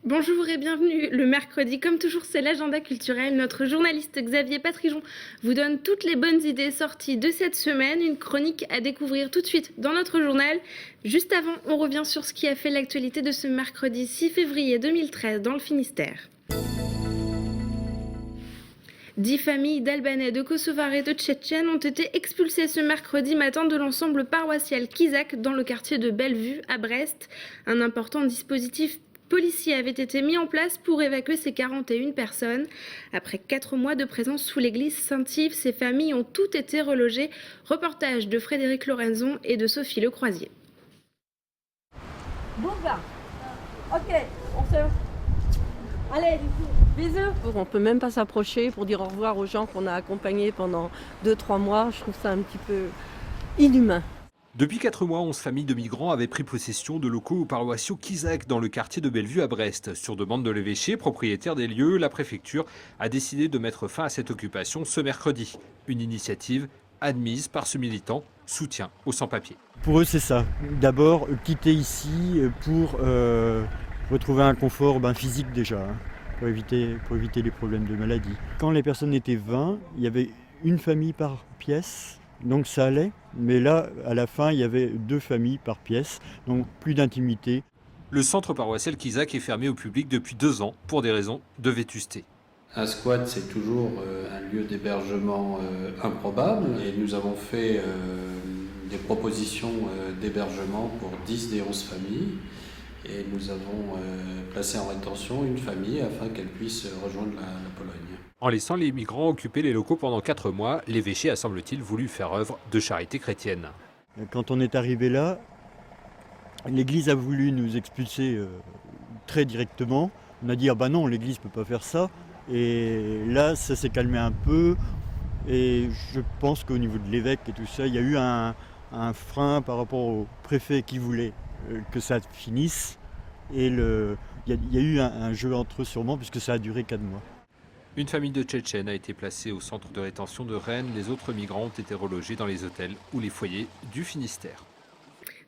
Bonjour et bienvenue. Le mercredi, comme toujours, c'est l'agenda culturel. Notre journaliste Xavier Patrijon vous donne toutes les bonnes idées sorties de cette semaine. Une chronique à découvrir tout de suite dans notre journal. Juste avant, on revient sur ce qui a fait l'actualité de ce mercredi 6 février 2013 dans le Finistère. 10 familles d'Albanais, de Kosovars et de Tchétchènes ont été expulsées ce mercredi matin de l'ensemble paroissial Kizak dans le quartier de Bellevue à Brest. Un important dispositif policier avait été mis en place pour évacuer ces 41 personnes. Après 4 mois de présence sous l'église Saint-Yves, ces familles ont toutes été relogées. Reportage de Frédéric Lorenzon et de Sophie Lecroisier. Bouga. Ok, on se... Allez, bisous. On ne peut même pas s'approcher pour dire au revoir aux gens qu'on a accompagnés pendant 2-3 mois. Je trouve ça un petit peu inhumain. Depuis 4 mois, 11 familles de migrants avaient pris possession de locaux paroissiaux Kizak dans le quartier de Bellevue à Brest. Sur demande de l'évêché, propriétaire des lieux, la préfecture a décidé de mettre fin à cette occupation ce mercredi. Une initiative admise par ce militant, soutien aux sans-papiers. Pour eux, c'est ça. D'abord, quitter ici pour retrouver un confort physique déjà, pour éviter les problèmes de maladie. Quand les personnes étaient 20, il y avait une famille par pièce. Donc ça allait, mais là, à la fin, il y avait 2 familles par pièce, donc plus d'intimité. Le centre paroissial Kizak est fermé au public depuis 2 ans pour des raisons de vétusté. Un squat, c'est toujours un lieu d'hébergement improbable et nous avons fait des propositions d'hébergement pour 10 des 11 familles et nous avons placé en rétention une famille afin qu'elle puisse rejoindre la Pologne. En laissant les migrants occuper les locaux pendant 4 mois, l'évêché a semble-t-il voulu faire œuvre de charité chrétienne. Quand on est arrivé là, l'église a voulu nous expulser très directement. On a dit non, l'église ne peut pas faire ça. Et là, ça s'est calmé un peu. Et je pense qu'au niveau de l'évêque et tout ça, il y a eu un frein par rapport au préfet qui voulait que ça finisse. Et il y a eu un jeu entre eux sûrement, puisque ça a duré 4 mois. Une famille de Tchétchènes a été placée au centre de rétention de Rennes. Les autres migrants ont été relogés dans les hôtels ou les foyers du Finistère.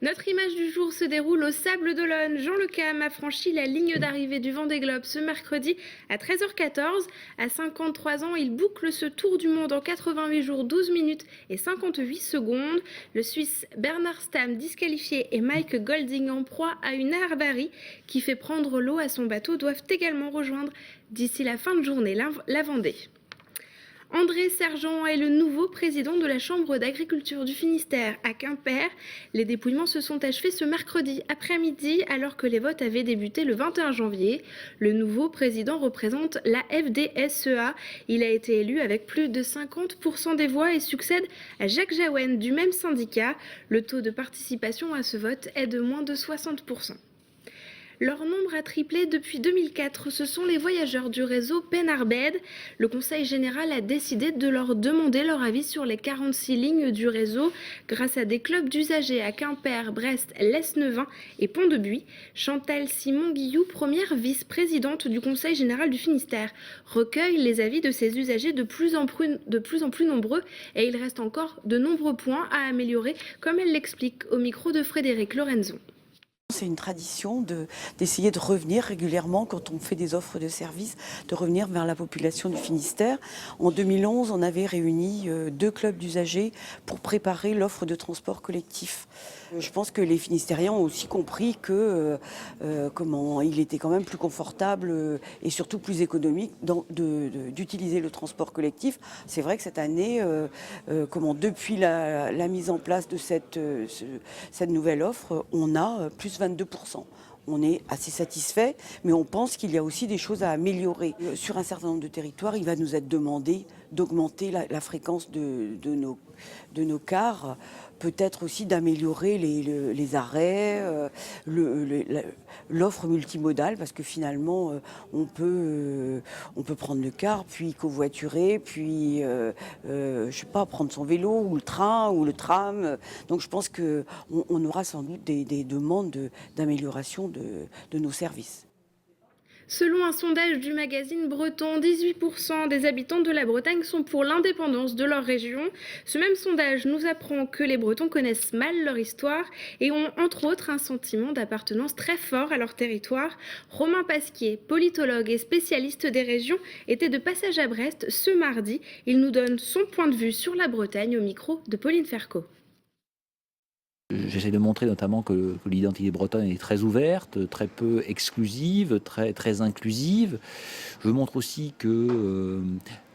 Notre image du jour se déroule au Sables-d'Olonne. Jean Le Cam a franchi la ligne d'arrivée du Vendée Globe ce mercredi à 13h14. À 53 ans, il boucle ce tour du monde en 88 jours, 12 minutes et 58 secondes. Le Suisse Bernard Stamm disqualifié et Mike Golding en proie à une avarie qui fait prendre l'eau à son bateau doivent également rejoindre d'ici la fin de journée la Vendée. André Sergent est le nouveau président de la Chambre d'agriculture du Finistère à Quimper. Les dépouillements se sont achevés ce mercredi après-midi alors que les votes avaient débuté le 21 janvier. Le nouveau président représente la FDSEA. Il a été élu avec plus de 50% des voix et succède à Jacques Jaouen du même syndicat. Le taux de participation à ce vote est de moins de 60%. Leur nombre a triplé depuis 2004. Ce sont les voyageurs du réseau Penarbed. Le Conseil général a décidé de leur demander leur avis sur les 46 lignes du réseau grâce à des clubs d'usagers à Quimper, Brest, Lesneven et Pont-de-Buis. Chantal Simon-Guillou, première vice-présidente du Conseil général du Finistère, recueille les avis de ces usagers de plus en plus nombreux et il reste encore de nombreux points à améliorer, comme elle l'explique au micro de Frédéric Lorenzon. C'est une tradition d'essayer de revenir régulièrement quand on fait des offres de services, de revenir vers la population du Finistère. En 2011, on avait réuni 2 clubs d'usagers pour préparer l'offre de transport collectif. Je pense que les Finistériens ont aussi compris que il était quand même plus confortable et surtout plus économique d'utiliser le transport collectif. C'est vrai que cette année, depuis la mise en place de cette nouvelle offre, on a plus 22%. On est assez satisfait, mais on pense qu'il y a aussi des choses à améliorer. Sur un certain nombre de territoires, il va nous être demandé d'augmenter la fréquence de nos cars, peut-être aussi d'améliorer les arrêts, l'offre multimodale, parce que finalement, on peut prendre le car, puis covoiturer, puis, prendre son vélo, ou le train, ou le tram. Donc je pense qu'on aura sans doute des demandes d'amélioration de nos services. Selon un sondage du magazine Breton, 18% des habitants de la Bretagne sont pour l'indépendance de leur région. Ce même sondage nous apprend que les Bretons connaissent mal leur histoire et ont entre autres un sentiment d'appartenance très fort à leur territoire. Romain Pasquier, politologue et spécialiste des régions, était de passage à Brest ce mardi. Il nous donne son point de vue sur la Bretagne au micro de Pauline Ferco. J'essaie de montrer notamment que l'identité bretonne est très ouverte, très peu exclusive, très inclusive. Je montre aussi que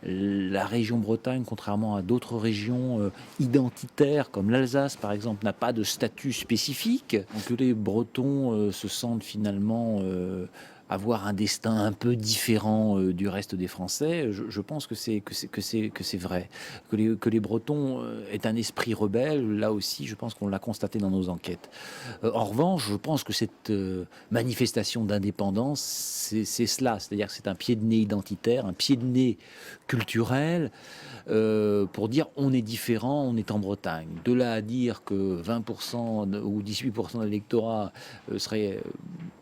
la région Bretagne, contrairement à d'autres régions identitaires comme l'Alsace par exemple, n'a pas de statut spécifique. Donc, que les Bretons se sentent finalement avoir un destin un peu différent du reste des Français, je pense que c'est vrai. Que les Bretons aient un esprit rebelle, là aussi, je pense qu'on l'a constaté dans nos enquêtes. En revanche, je pense que cette manifestation d'indépendance, c'est cela, c'est-à-dire que c'est un pied de nez identitaire, un pied de nez culturel, pour dire on est différent, on est en Bretagne. De là à dire que 20% ou 18% de l'électorat serait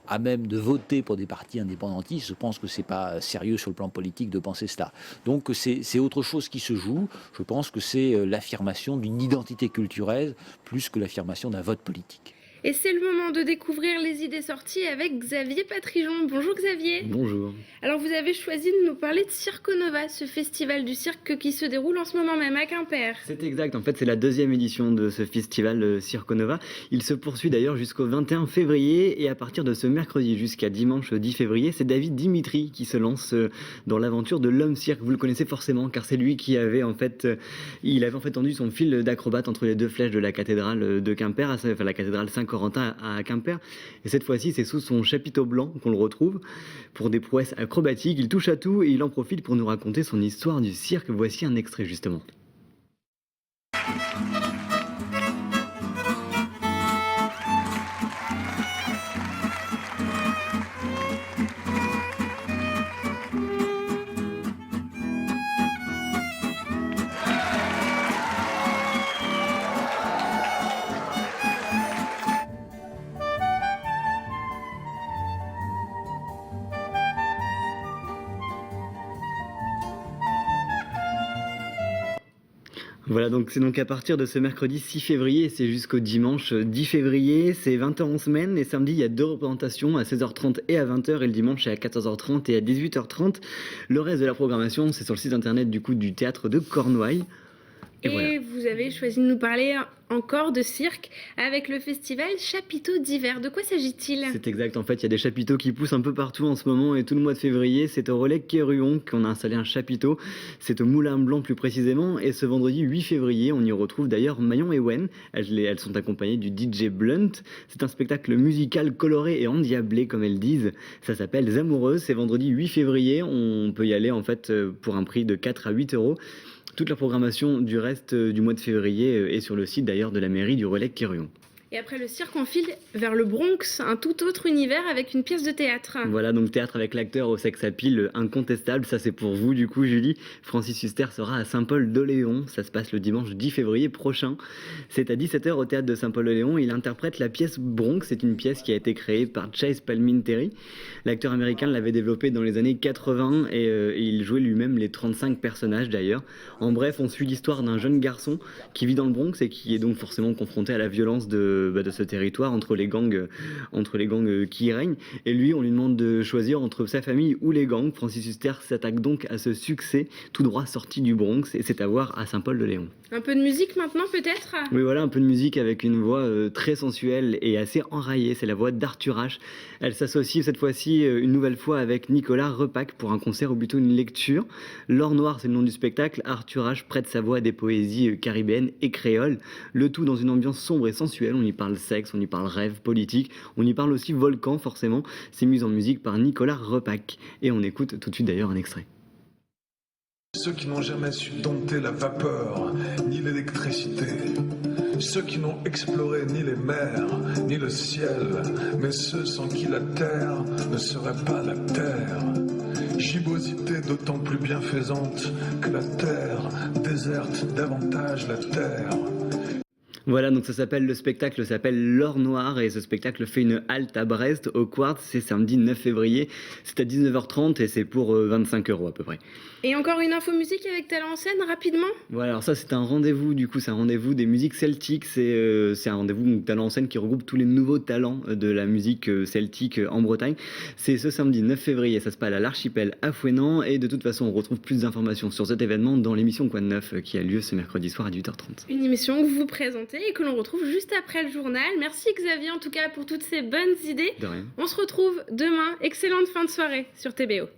à même de voter pour des partis indépendantistes, je pense que c'est pas sérieux sur le plan politique de penser cela. Donc c'est autre chose qui se joue. Je pense que c'est l'affirmation d'une identité culturelle plus que l'affirmation d'un vote politique. Et c'est le moment de découvrir les idées sorties avec Xavier Patrijon. Bonjour Xavier. Bonjour. Alors vous avez choisi de nous parler de Circonova, ce festival du cirque qui se déroule en ce moment même à Quimper. C'est exact, en fait c'est la 2e édition de ce festival Circonova. Il se poursuit d'ailleurs jusqu'au 21 février et à partir de ce mercredi jusqu'à dimanche 10 février, c'est David Dimitri qui se lance dans l'aventure de l'homme cirque. Vous le connaissez forcément car c'est lui qui avait il avait tendu son fil d'acrobate entre les 2 flèches de la cathédrale de Quimper, enfin la cathédrale Saint-Corentin à Quimper. Et cette fois-ci, c'est sous son chapiteau blanc qu'on le retrouve pour des prouesses acrobatiques. Il touche à tout et il en profite pour nous raconter son histoire du cirque. Voici un extrait justement. Voilà, donc c'est donc à partir de ce mercredi 6 février, c'est jusqu'au dimanche 10 février, c'est 20 heures en semaine, et samedi il y a 2 représentations à 16h30 et à 20h, et le dimanche c'est à 14h30 et à 18h30. Le reste de la programmation, c'est sur le site internet du théâtre de Cornouailles. Et voilà. Vous avez choisi de nous parler encore de cirque avec le festival Chapiteaux d'hiver. De quoi s'agit-il ? C'est exact, en fait il y a des chapiteaux qui poussent un peu partout en ce moment et tout le mois de février c'est au relais Quéruon qu'on a installé un chapiteau, c'est au Moulin Blanc plus précisément, et ce vendredi 8 février on y retrouve d'ailleurs Mayon et Wen, elles sont accompagnées du DJ Blunt. C'est un spectacle musical coloré et endiablé comme elles disent, ça s'appelle Zamoureuses, c'est vendredi 8 février, on peut y aller en fait pour un prix de 4 à 8 euros. Toute la programmation du reste du mois de février est sur le site d'ailleurs de la mairie du relais Quéruon. Et après le cirque, on file vers le Bronx, un tout autre univers avec une pièce de théâtre. Voilà, donc théâtre avec l'acteur au sex appeal incontestable, ça c'est pour vous du coup Julie. Francis Huster sera à Saint-Paul-d'Oléon, ça se passe le dimanche 10 février prochain. C'est à 17h au théâtre de Saint-Paul-d'Oléon, il interprète la pièce Bronx, c'est une pièce qui a été créée par Chase Palminteri. L'acteur américain l'avait développée dans les années 80 et il jouait lui-même les 35 personnages d'ailleurs. En bref, on suit l'histoire d'un jeune garçon qui vit dans le Bronx et qui est donc forcément confronté à la violence de ce territoire entre les gangs qui y règnent, et lui on lui demande de choisir entre sa famille ou les gangs. Francis Huster s'attaque donc à ce succès tout droit sorti du Bronx, et c'est à voir à Saint-Paul-de-Léon. Un peu de musique maintenant peut-être ? Oui voilà, un peu de musique avec une voix très sensuelle et assez enraillée, c'est la voix d'Arthur H. Elle s'associe cette fois-ci une nouvelle fois avec Nicolas Repac pour un concert ou plutôt une lecture. L'or noir c'est le nom du spectacle, Arthur H prête sa voix à des poésies caribéennes et créoles, le tout dans une ambiance sombre et sensuelle. On y parle sexe, on y parle rêve, politique, on y parle aussi volcan forcément. C'est mis en musique par Nicolas Repac et on écoute tout de suite d'ailleurs un extrait. Ceux qui n'ont jamais su dompter la vapeur ni l'électricité, ceux qui n'ont exploré ni les mers ni le ciel, mais ceux sans qui la terre ne serait pas la terre. Gibbosité d'autant plus bienfaisante que la terre déserte davantage la terre. Voilà, donc le spectacle s'appelle L'Or Noir et ce spectacle fait une halte à Brest au Quartz, c'est samedi 9 février, c'est à 19h30 et c'est pour 25 € à peu près. Et encore une info musique avec Talent en scène, rapidement. Voilà, alors ça c'est un rendez-vous, du coup c'est un rendez-vous des musiques celtiques, c'est un rendez-vous Talent en scène qui regroupe tous les nouveaux talents de la musique celtique en Bretagne. C'est ce samedi 9 février, ça se passe à l'Archipel à Fouesnant et de toute façon on retrouve plus d'informations sur cet événement dans l'émission Quoi de Neuf qui a lieu ce mercredi soir à 18h30. Une émission que vous présentez et que l'on retrouve juste après le journal. Merci Xavier en tout cas pour toutes ces bonnes idées. De rien. On se retrouve demain. Excellente fin de soirée sur TBO.